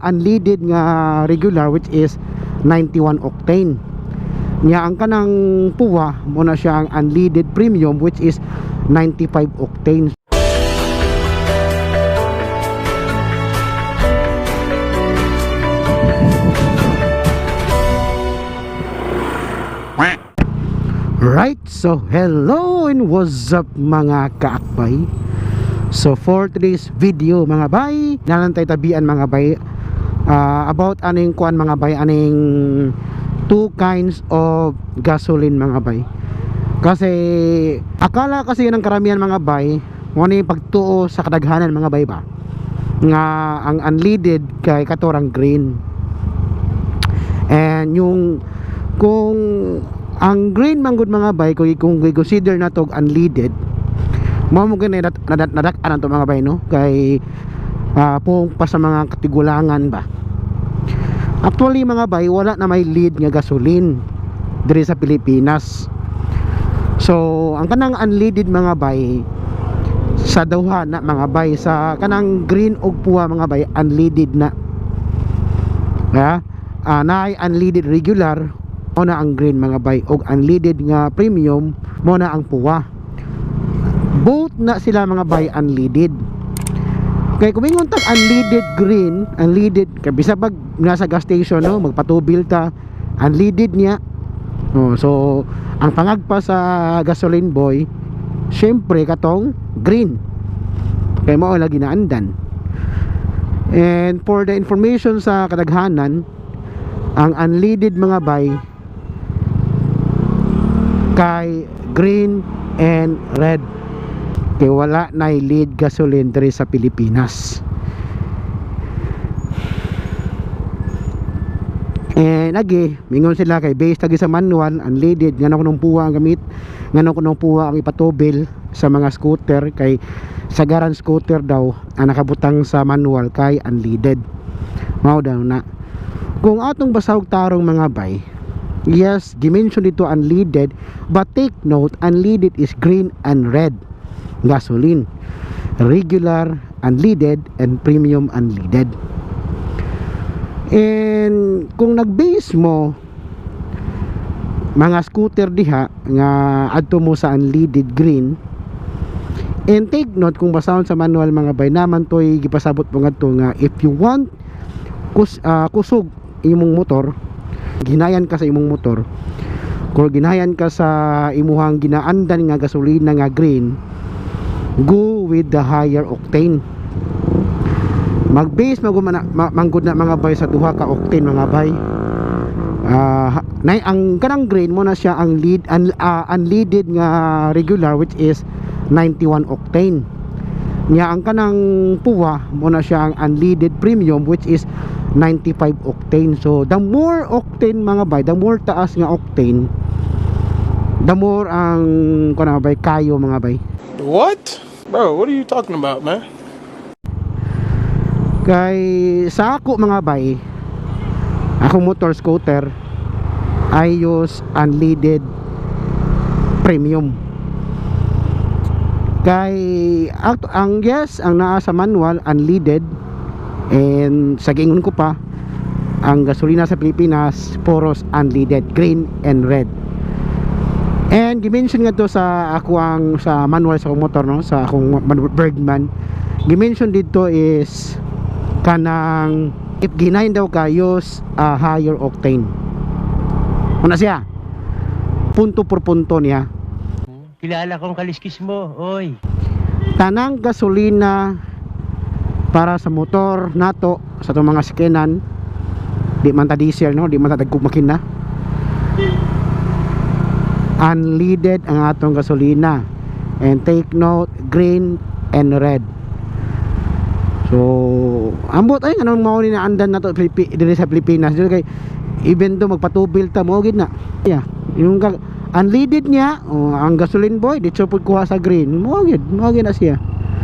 unleaded nga regular which is 91 octane. Nya ang kanang puwa mo na siya ang unleaded premium which is 95 octane. Right, so hello and what's up mga kaakbay. So for today's video mga bay, nanantay tabian mga bay about aning kuan mga bay, aning two kinds of gasoline mga bay. Kasi akala kasi ng karamihan mga bay mo ni pagtuo sa kadaghanan mga bay ba nga ang unleaded kay katorang green, and yung kung ang green manggod mga bay kung consider na to unleaded, mo gani nadak-anan to mga bay no, kay pung pa sa mga katigulangan ba. Actually mga bay, wala na may lead nga gasoline diri sa Pilipinas. So ang kanang unleaded mga bay sa dawha na mga bay, sa kanang green og puwa mga bay unleaded na. Naay unleaded regular mo na ang green mga bay, og unleaded nga premium mo na ang puwa. Both na sila mga bay unleaded. Kaya kung mingon tag unleaded green, unleaded kay bisa pag nasa gas station no, magpatubil ta, unleaded niya. So ang pangagpa sa gasoline boy syempre katong green, kay mao lagi na andan. And for the information sa kadaghanan, ang unleaded mga bay kay green and red, kay wala na lead gasoline diri sa Pilipinas. And agi mingon sila kay based lagi sa manual unleaded, ngano kunong puwa ang gamit, ngano kunong puwa ang ipatubil sa mga scooter, kay sagaran scooter daw ang nakabutang sa manual kay unleaded. Mao daw na kung atong basahog tarong mga bay, yes, dimension dito unleaded, but take note, unleaded is green and red gasoline, regular unleaded and premium unleaded. And kung nag-base mo mga scooter diha nga adto mo sa unleaded green, and take note kung basahon sa manual mga bay naman to'y gipasabot mo ngadto nga if you want kusog imong motor, ginayan ka sa imong motor, kung ginayan ka sa imuhang ginaandan nga gasolina nga green, go with the higher octane. Mag-base manggod na mga bay sa duha ka octane mga bay. Ang kanang green mo na siya ang unleaded nga regular which is 91 octane. Nya ang kanang puwa mo na siya ang unleaded premium which is 95 octane. So the more octane mga bay, the more taas nga octane, the more ang kuna bay kayo mga bay. What? Bro, what are you talking about, man? Kay sa ako mga bay, akong motor scooter I use unleaded premium. Kay ang yes, ang naa sa manual unleaded, and sa gingon ko pa ang gasolina sa Pilipinas puros unleaded, green and red. And gimension nga to sa ako ang sa manual sa akong motor no, sa akong Bergman, gimension dito is kanang if ginahin daw ka use higher octane. Una siya punto por punto niya. Kilala kong kaliskis mo, oy. Tanang gasolina para sa motor nato sa itong mga sikenan, di man ta diesel no, di man ta dagkog makina, unleaded ang atong gasolina. And take note, green and red. So ambot ay anong mao ni naandan nato diri sa Pilipinas dili kay even do magpatubil ta mo gid na. Yeah, yung unleaded niya ang gasoline boy dito pud kuha sa green mo gid na siya.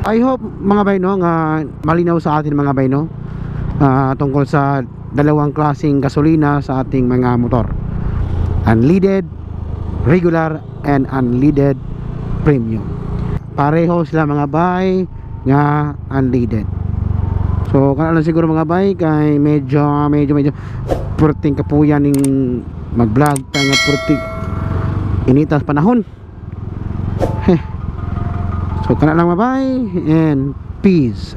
I hope mga bay no nga malinaw sa atin mga bay no tungkol sa dalawang klaseng gasolina sa ating mga motor, unleaded regular and unleaded premium. Pareho sila mga bay nga unleaded. So kana lang siguro mga bay kay medyo purting kapuyan ning mag-vlog pa nga purting initas panahon. So kana lang mga bay and peace